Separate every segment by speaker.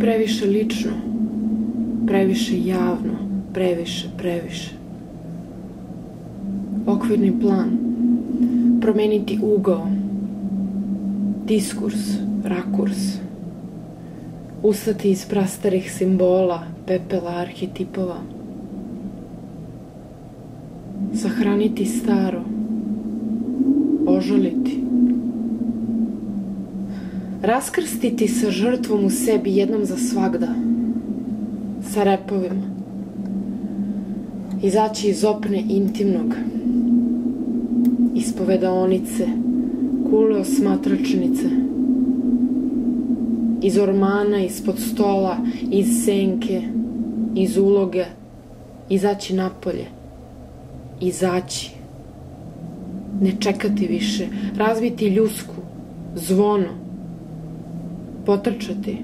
Speaker 1: previše lično, previše javno, previše. Okvirni plan, promeniti ugao, diskurs, rakurs, ustati iz prastarih simbola, Pepela, arhetipova, Sahraniti staro, ožaliti, raskrstiti sa žrtvom u sebi jednom za svagda, sa repovima, izaći iz opne intimnog, Ispovedaonice, Kule, osmatračnice, iz ormana, ispod stola, iz senke, iz uloge, izaći napolje, izaći, ne čekati više, razbiti ljusku, zvono, potrčati,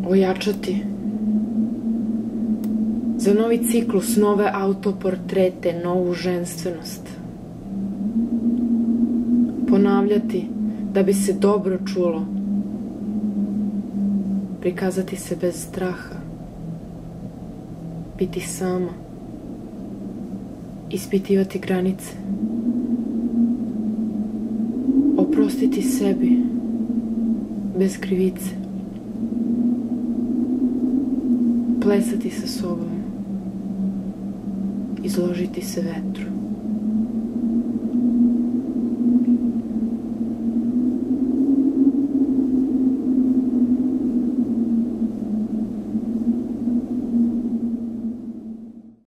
Speaker 1: ojačati, za novi ciklus, nove autoportrete, novu ženstvenost, ponavljati da bi se dobro čulo, prikazati se bez straha, biti sama, ispitivati granice, oprostiti sebi bez krivice, plesati sa sobom, izložiti se vetru.